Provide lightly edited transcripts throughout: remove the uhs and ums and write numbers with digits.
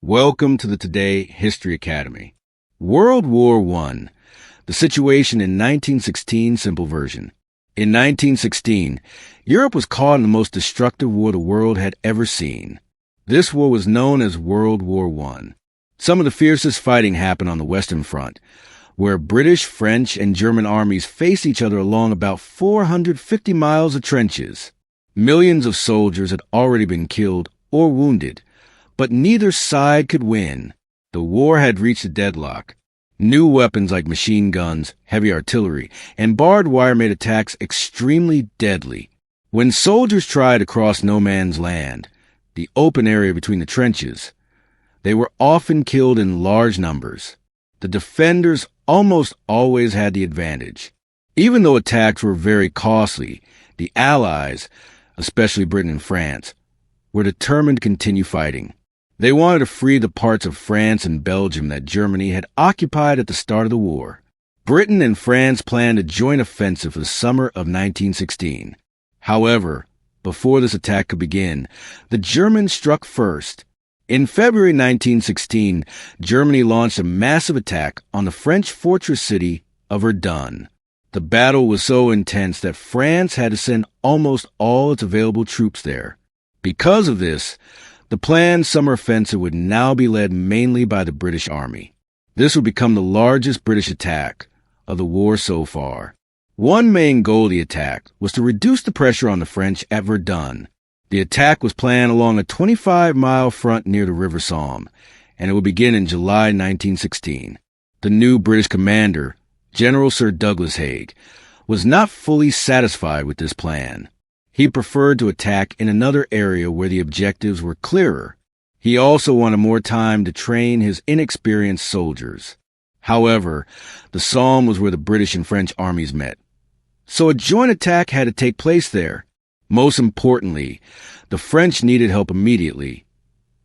Welcome to the Today History Academy. World War I. The situation in 1916 simple version. In 1916, Europe was caught in the most destructive war the world had ever seen. This war was known as World War I. Some of the fiercest fighting happened on the Western Front, where British, French, and German armies faced each other along about 450 miles of trenches. Millions of soldiers had already been killed or wounded, but neither side could win. The war had reached a deadlock. New weapons like machine guns, heavy artillery, and barbed wire made attacks extremely deadly. When soldiers tried to cross no man's land, the open area between the trenches, they were often killed in large numbers. The defenders almost always had the advantage. Even though attacks were very costly, the Allies, especially Britain and France, were determined to continue fighting. They wanted to free the parts of France and Belgium that Germany had occupied at the start of the war. Britain and France planned a joint offensive for the summer of 1916. However, before this attack could begin, the Germans struck first. In February 1916, Germany launched a massive attack on the French fortress city of Verdun. The battle was so intense that France had to send almost all its available troops there. Because of this, the planned summer offensive would now be led mainly by the British Army. This would become the largest British attack of the war so far. One main goal of the attack was to reduce the pressure on the French at Verdun. The attack was planned along a 25-mile front near the River Somme, and it would begin in July 1916. The new British commander, General Sir Douglas Haig, was not fully satisfied with this plan. He preferred to attack in another area where the objectives were clearer. He also wanted more time to train his inexperienced soldiers. However, the Somme was where the British and French armies met. So a joint attack had to take place there. Most importantly, the French needed help immediately.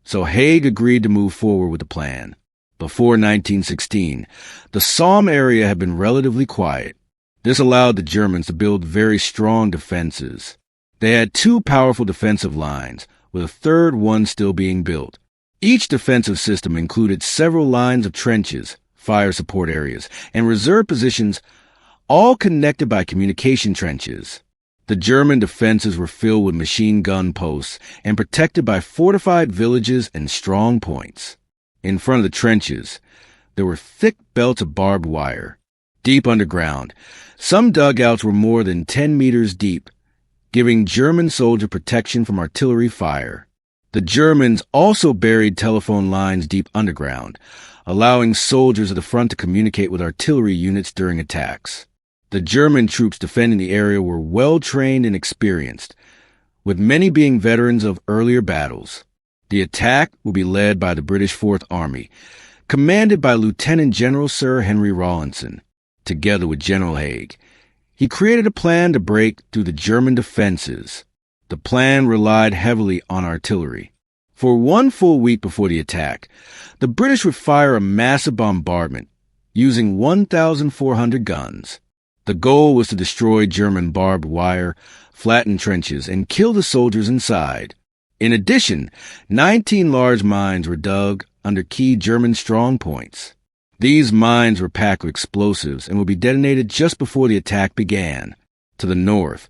So Haig agreed to move forward with the plan. Before 1916, the Somme area had been relatively quiet. This allowed the Germans to build very strong defenses. They had two powerful defensive lines, with a third one still being built. Each defensive system included several lines of trenches, fire support areas, and reserve positions, all connected by communication trenches. The German defenses were filled with machine gun posts and protected by fortified villages and strong points. In front of the trenches, there were thick belts of barbed wire. Deep underground, some dugouts were more than 10 meters deep, giving German soldier protection from artillery fire. The Germans also buried telephone lines deep underground, allowing soldiers at the front to communicate with artillery units during attacks. The German troops defending the area were well-trained and experienced, with many being veterans of earlier battles. The attack will be led by the British Fourth Army, commanded by Lieutenant General Sir Henry Rawlinson, together with General Haig. He created a plan to break through the German defenses. The plan relied heavily on artillery. For 1 full week before the attack, the British would fire a massive bombardment using 1,400 guns. The goal was to destroy German barbed wire, flatten trenches, and kill the soldiers inside. In addition, 19 large mines were dug under key German strong points. These mines were packed with explosives and would be detonated just before the attack began. To the north,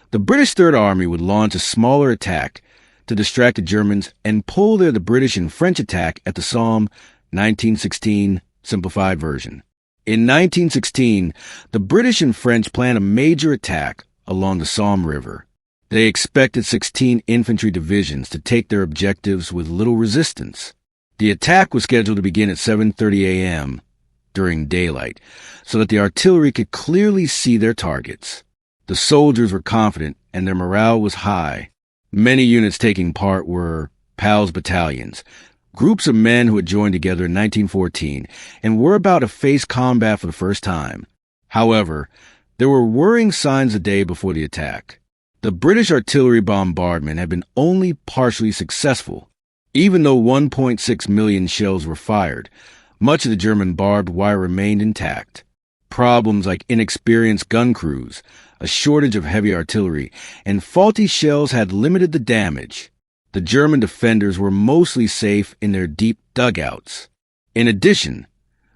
the British Third Army would launch a smaller attack to distract the Germans and pull the British and French attack at the Somme, 1916 simplified version. In 1916, the British and French planned a major attack along the Somme River. They expected 16 infantry divisions to take their objectives with little resistance. The attack was scheduled to begin at 7:30 a.m. during daylight, so that the artillery could clearly see their targets. The soldiers were confident and their morale was high. Many units taking part were PALS battalions, groups of men who had joined together in 1914 and were about to face combat for the first time. However, there were worrying signs the day before the attack. The British artillery bombardment had been only partially successful. Even though 1.6 million shells were fired, much of the German barbed wire remained intact. Problems like inexperienced gun crews, a shortage of heavy artillery, and faulty shells had limited the damage. The German defenders were mostly safe in their deep dugouts. In addition,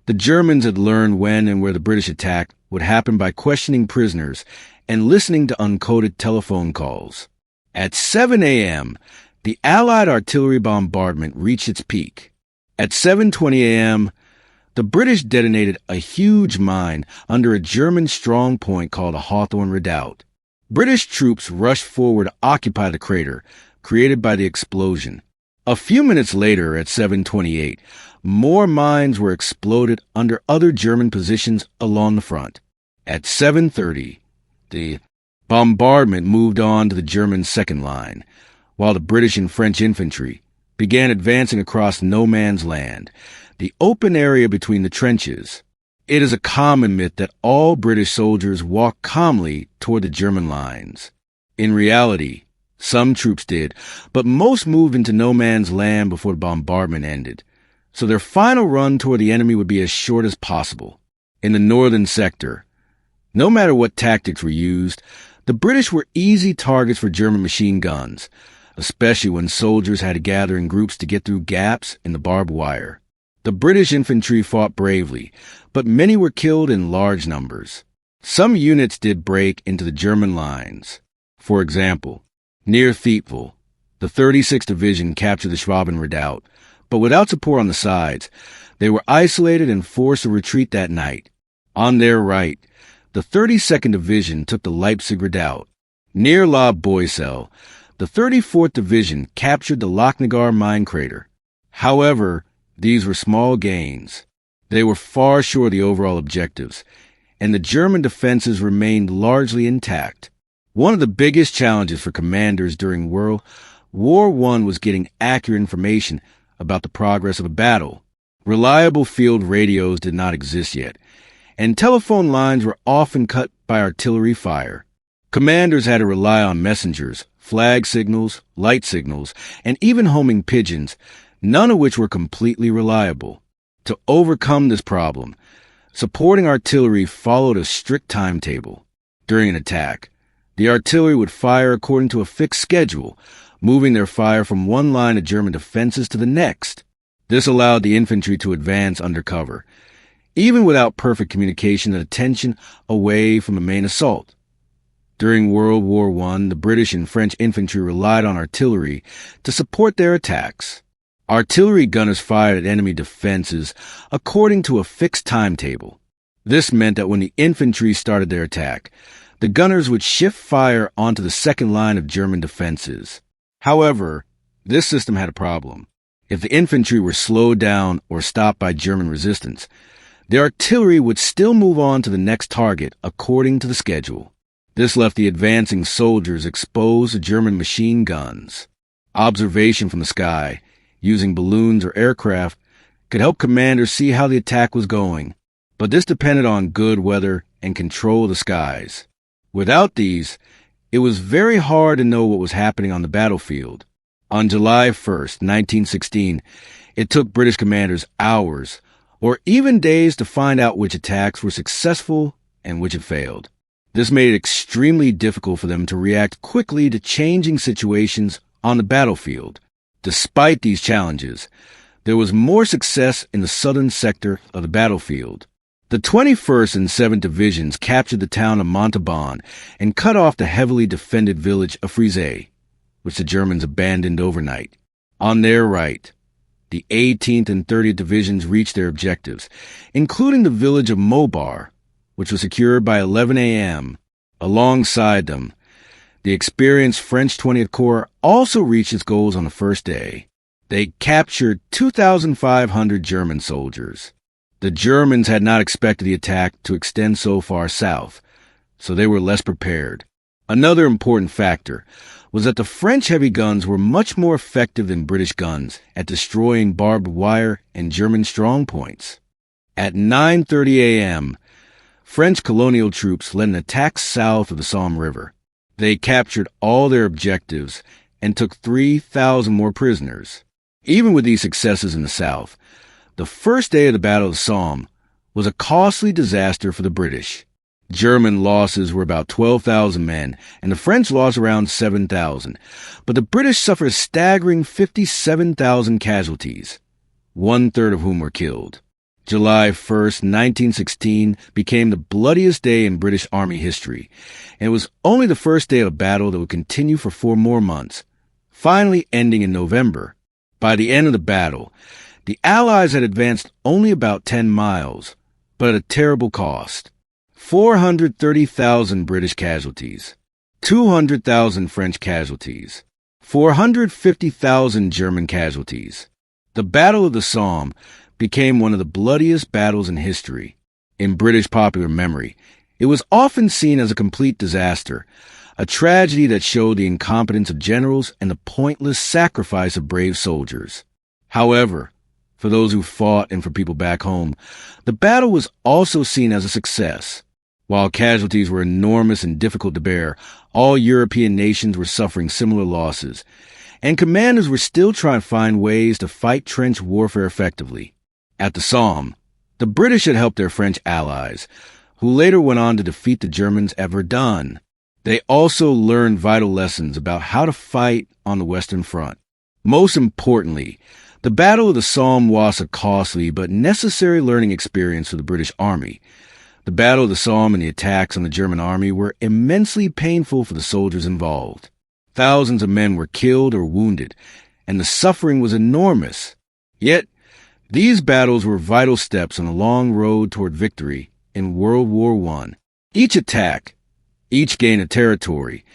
the Germans had learned when and where the British attack would happen by questioning prisoners and listening to uncoded telephone calls. At 7 a.m., the Allied artillery bombardment reached its peak. At 7:20 a.m., the British detonated a huge mine under a German strong point called a Hawthorne Redoubt. British troops rushed forward to occupy the crater created by the explosion. A few minutes later, at 7:28, more mines were exploded under other German positions along the front. At 7:30, the bombardment moved on to the German second line, while the British and French infantry began advancing across no man's land, the open area between the trenches. It is a common myth that all British soldiers walked calmly toward the German lines. In reality, some troops did, but most moved into no man's land before the bombardment ended, so their final run toward the enemy would be as short as possible. In the northern sector, no matter what tactics were used, the British were easy targets for German machine guns, especially when soldiers had to gather in groups to get through gaps in the barbed wire. The British infantry fought bravely, but many were killed in large numbers. Some units did break into the German lines. For example, near Thiepval, the 36th Division captured the Schwaben Redoubt, but without support on the sides, they were isolated and forced to retreat that night. On their right, the 32nd Division took the Leipzig Redoubt. Near La Boisselle, the 34th Division captured the Lochnagar mine crater. However, these were small gains. They were far short of the overall objectives, and the German defenses remained largely intact. One of the biggest challenges for commanders during World War I was getting accurate information about the progress of a battle. Reliable field radios did not exist yet, and telephone lines were often cut by artillery fire. Commanders had to rely on messengers, flag signals, light signals, and even homing pigeons, none of which were completely reliable. To overcome this problem, supporting artillery followed a strict timetable. During an attack, the artillery would fire according to a fixed schedule, moving their fire from one line of German defenses to the next. This allowed the infantry to advance under cover, even without perfect communication and attention away from the main assault. During World War I, the British and French infantry relied on artillery to support their attacks. Artillery gunners fired at enemy defenses according to a fixed timetable. This meant that when the infantry started their attack, the gunners would shift fire onto the second line of German defenses. However, this system had a problem. If the infantry were slowed down or stopped by German resistance, the artillery would still move on to the next target according to the schedule. This left the advancing soldiers exposed to German machine guns. Observation from the sky, using balloons or aircraft, could help commanders see how the attack was going, but this depended on good weather and control of the skies. Without these, it was very hard to know what was happening on the battlefield. On July 1st, 1916, it took British commanders hours or even days to find out which attacks were successful and which had failed. This made it extremely difficult for them to react quickly to changing situations on the battlefield. Despite these challenges, there was more success in the southern sector of the battlefield. The 21st and 7th Divisions captured the town of Montauban and cut off the heavily defended village of Frise, which the Germans abandoned overnight. On their right, the 18th and 30th Divisions reached their objectives, including the village of Mobar, which was secured by 11 a.m. Alongside them, the experienced French 20th Corps also reached its goals on the first day. They captured 2,500 German soldiers. The Germans had not expected the attack to extend so far south, so they were less prepared. Another important factor was that the French heavy guns were much more effective than British guns at destroying barbed wire and German strongpoints. At 9:30 a.m., French colonial troops led an attack south of the Somme River. They captured all their objectives and took 3,000 more prisoners. Even with these successes in the south, the first day of the Battle of Somme was a costly disaster for the British. German losses were about 12,000 men, and the French lost around 7,000, but the British suffered a staggering 57,000 casualties, one-third of whom were killed. July 1st, 1916 became the bloodiest day in British Army history, and it was only the first day of a battle that would continue for 4 more months, finally ending in November. By the end of the battle, the Allies had advanced only about 10 miles, but at a terrible cost. 430,000 British casualties, 200,000 French casualties, 450,000 German casualties. The Battle of the Somme became one of the bloodiest battles in history. In British popular memory, it was often seen as a complete disaster, a tragedy that showed the incompetence of generals and the pointless sacrifice of brave soldiers. However, for those who fought and for people back home, the battle was also seen as a success. While casualties were enormous and difficult to bear, all European nations were suffering similar losses, and commanders were still trying to find ways to fight trench warfare effectively. At the Somme, the British had helped their French allies, who later went on to defeat the Germans at Verdun. They also learned vital lessons about how to fight on the Western Front. Most importantly, the Battle of the Somme was a costly but necessary learning experience for the British Army. The Battle of the Somme and the attacks on the German army were immensely painful for the soldiers involved. Thousands of men were killed or wounded, and the suffering was enormous. Yet, these battles were vital steps on a long road toward victory in World War I. Each attack, each gain of territory,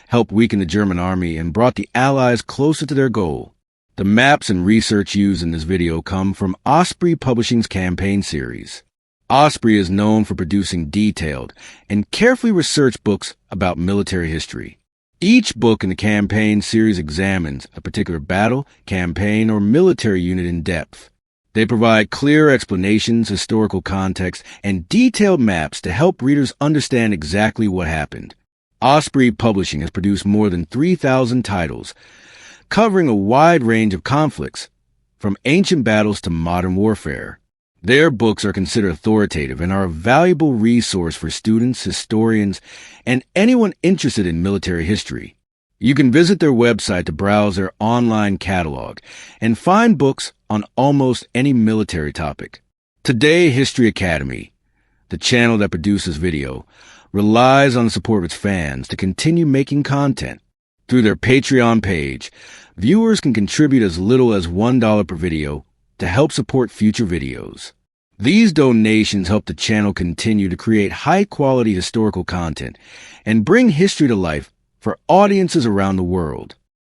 helped weaken the German army and brought the Allies closer to their goal. The maps and research used in this video come from Osprey Publishing's campaign series. Osprey is known for producing detailed and carefully researched books about military history. Each book in the campaign series examines a particular battle, campaign, or military unit in depth. They provide clear explanations, historical context, and detailed maps to help readers understand exactly what happened. Osprey Publishing has produced more than 3,000 titles, covering a wide range of conflicts, from ancient battles to modern warfare. Their books are considered authoritative and are a valuable resource for students, historians, and anyone interested in military history. You can visit their website to browse their online catalog and find books on almost any military topic. Today, History Academy, the channel that produces video, relies on the support of its fans to continue making content. Through their Patreon page, viewers can contribute as little as $1 per video to help support future videos. These donations help the channel continue to create high-quality historical content and bring history to life for audiences around the world.